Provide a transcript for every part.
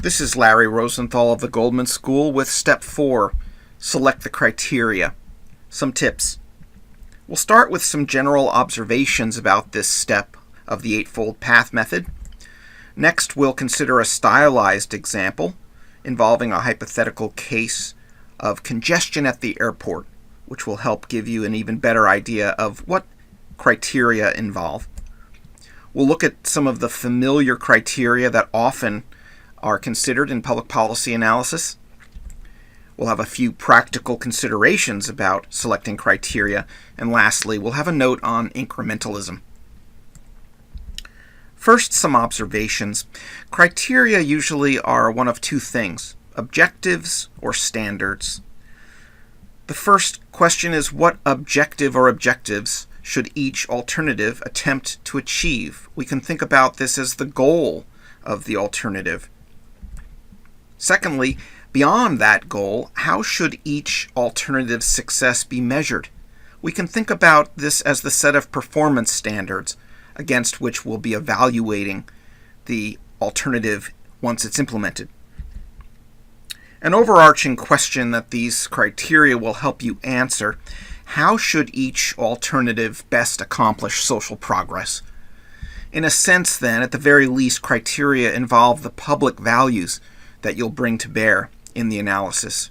This is Larry Rosenthal of the Goldman School with Step 4, Select the Criteria. Some tips. We'll start with some general observations about this step of the Eightfold Path method. Next, we'll consider a stylized example involving a hypothetical case of congestion at the airport, which will help give you an even better idea of what criteria involve. We'll look at some of the familiar criteria that often are considered in public policy analysis. We'll have a few practical considerations about selecting criteria, and lastly, we'll have a note on incrementalism. First, some observations. Criteria usually are one of two things, objectives or standards. The first question is, what objective or objectives should each alternative attempt to achieve? We can think about this as the goal of the alternative. Secondly, beyond that goal, how should each alternative's success be measured? We can think about this as the set of performance standards against which we'll be evaluating the alternative once it's implemented. An overarching question that these criteria will help you answer: how should each alternative best accomplish social progress? In a sense, then, at the very least, criteria involve the public values that you'll bring to bear in the analysis.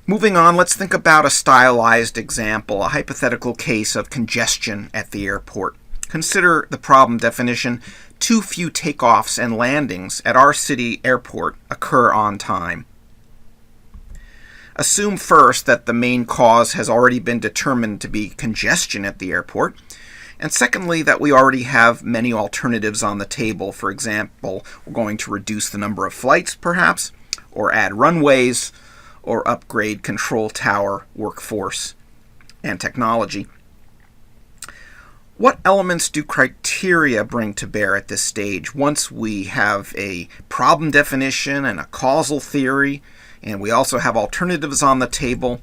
Moving on, let's think about a stylized example, a hypothetical case of congestion at the airport. Consider the problem definition: too few takeoffs and landings at our city airport occur on time. Assume first that the main cause has already been determined to be congestion at the airport, and secondly, that we already have many alternatives on the table. For example, we're going to reduce the number of flights, perhaps, or add runways, or upgrade control tower workforce and technology. What elements do criteria bring to bear at this stage? Once we have a problem definition and a causal theory, and we also have alternatives on the table,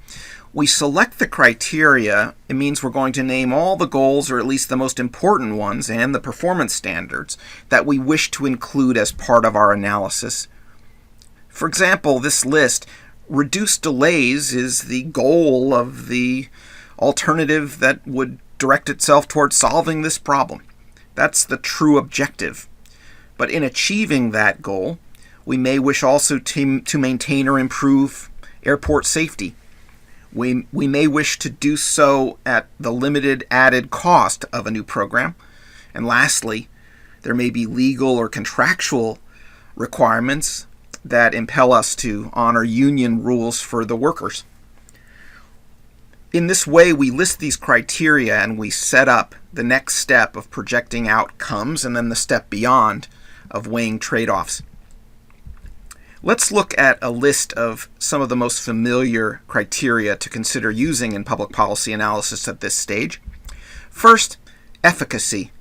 we select the criteria. It means we're going to name all the goals, or at least the most important ones, and the performance standards that we wish to include as part of our analysis. For example, this list: reduce delays is the goal of the alternative that would direct itself towards solving this problem. That's the true objective. But in achieving that goal, we may wish also to maintain or improve airport safety. We may wish to do so at the limited added cost of a new program. And lastly, there may be legal or contractual requirements that impel us to honor union rules for the workers. In this way, we list these criteria and we set up the next step of projecting outcomes, and then the step beyond of weighing trade-offs. Let's look at a list of some of the most familiar criteria to consider using in public policy analysis at this stage. First, efficacy.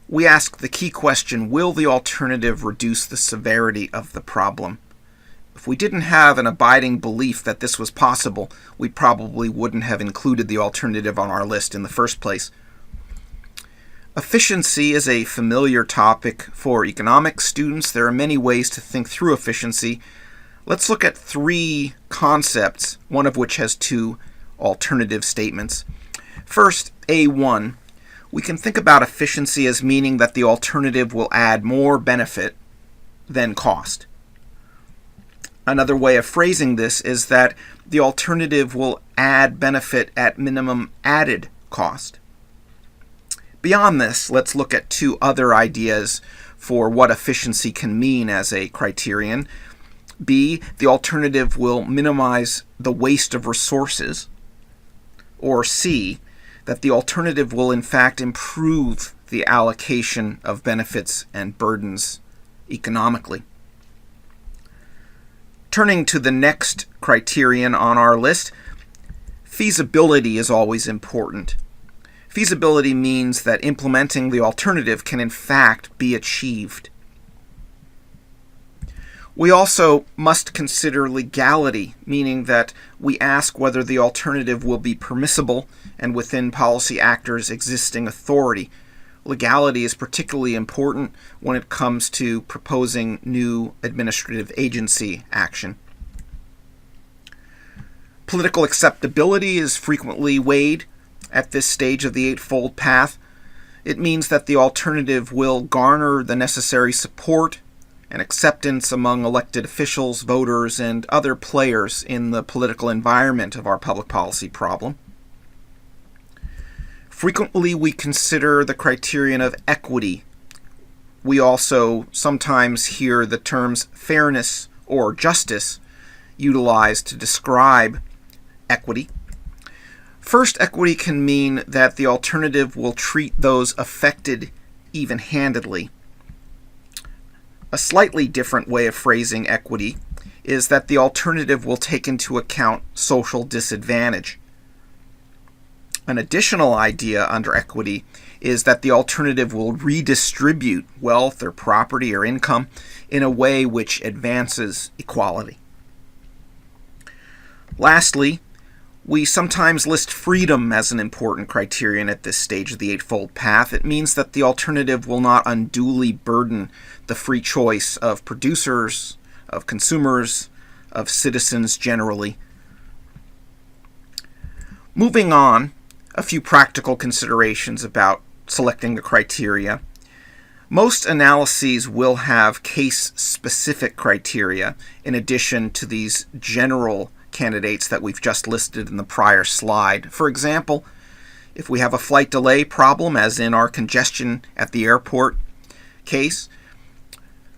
We ask the key question: will the alternative reduce the severity of the problem? If we didn't have an abiding belief that this was possible, we probably wouldn't have included the alternative on our list in the first place. Efficiency is a familiar topic for economics students. There are many ways to think through efficiency. Let's look at three concepts, one of which has two alternative statements. First, A1. We can think about efficiency as meaning that the alternative will add more benefit than cost. Another way of phrasing this is that the alternative will add benefit at minimum added cost. Beyond this, let's look at two other ideas for what efficiency can mean as a criterion. B, the alternative will minimize the waste of resources. Or C, that the alternative will in fact improve the allocation of benefits and burdens economically. Turning to the next criterion on our list, feasibility is always important. Feasibility means that implementing the alternative can in fact be achieved. We also must consider legality, meaning that we ask whether the alternative will be permissible and within policy actors' existing authority. Legality is particularly important when it comes to proposing new administrative agency action. Political acceptability is frequently weighed at this stage of the eightfold path. It means that the alternative will garner the necessary support and acceptance among elected officials, voters, and other players in the political environment of our public policy problem. Frequently, we consider the criterion of equity. We also sometimes hear the terms fairness or justice utilized to describe equity. First, equity can mean that the alternative will treat those affected even-handedly. A slightly different way of phrasing equity is that the alternative will take into account social disadvantage. An additional idea under equity is that the alternative will redistribute wealth or property or income in a way which advances equality. Lastly, we sometimes list freedom as an important criterion at this stage of the Eightfold Path. It means that the alternative will not unduly burden the free choice of producers, of consumers, of citizens generally. Moving on, a few practical considerations about selecting the criteria. Most analyses will have case-specific criteria in addition to these general candidates that we've just listed in the prior slide. For example, if we have a flight delay problem, as in our congestion at the airport case,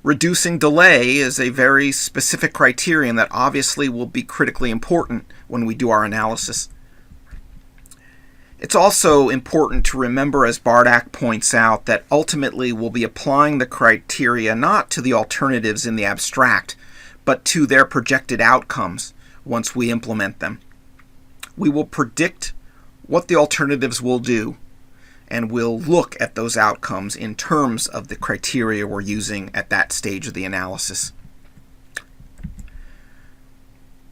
reducing delay is a very specific criterion that obviously will be critically important when we do our analysis. It's also important to remember, as Bardak points out, that ultimately we'll be applying the criteria not to the alternatives in the abstract, but to their projected outcomes once we implement them. We will predict what the alternatives will do, and we'll look at those outcomes in terms of the criteria we're using at that stage of the analysis.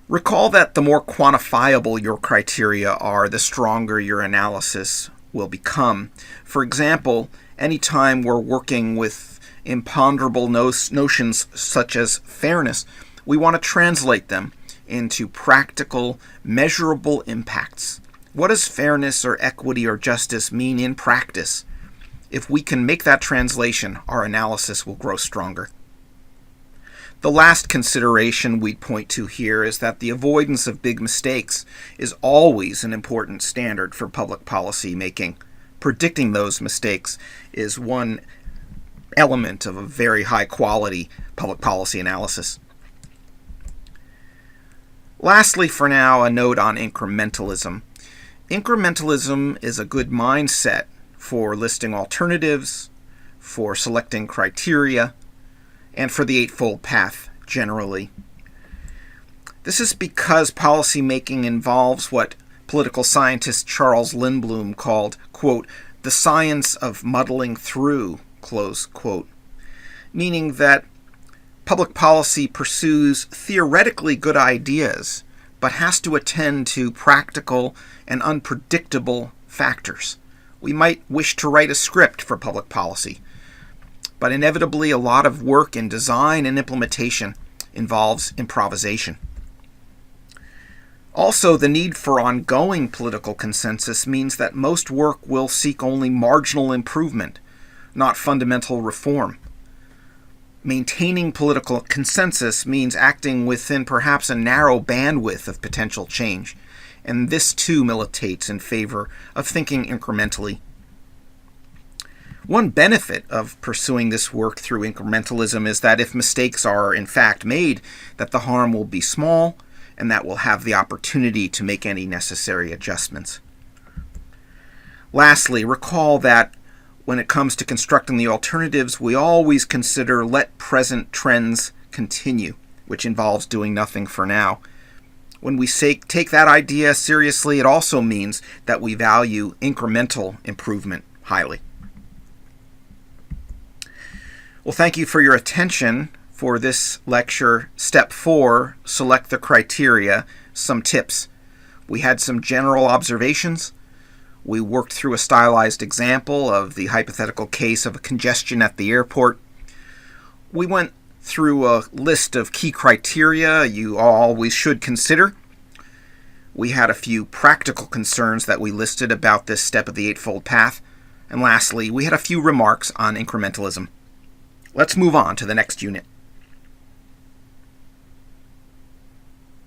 Recall that the more quantifiable your criteria are, the stronger your analysis will become. For example, anytime we're working with imponderable notions such as fairness, we want to translate them into practical, measurable impacts. What does fairness or equity or justice mean in practice? If we can make that translation, our analysis will grow stronger. The last consideration we'd point to here is that the avoidance of big mistakes is always an important standard for public policy making. Predicting those mistakes is one element of a very high quality public policy analysis. Lastly, for now, a note on incrementalism. Incrementalism is a good mindset for listing alternatives, for selecting criteria, and for the Eightfold Path generally. This is because policymaking involves what political scientist Charles Lindblom called, quote, the science of muddling through, close quote, meaning that public policy pursues theoretically good ideas, but has to attend to practical and unpredictable factors. We might wish to write a script for public policy, but inevitably a lot of work in design and implementation involves improvisation. Also, the need for ongoing political consensus means that most work will seek only marginal improvement, not fundamental reform. Maintaining political consensus means acting within perhaps a narrow bandwidth of potential change, and this too militates in favor of thinking incrementally. One benefit of pursuing this work through incrementalism is that if mistakes are in fact made, that the harm will be small and that we'll have the opportunity to make any necessary adjustments. Lastly, recall that when it comes to constructing the alternatives, we always consider let present trends continue, which involves doing nothing for now. When we take that idea seriously, it also means that we value incremental improvement highly. Well, thank you for your attention for this lecture. Step 4, select the criteria, some tips. We had some general observations. We worked through a stylized example of the hypothetical case of a congestion at the airport. We went through a list of key criteria you always should consider. We had a few practical concerns that we listed about this step of the Eightfold Path. And lastly, we had a few remarks on incrementalism. Let's move on to the next unit.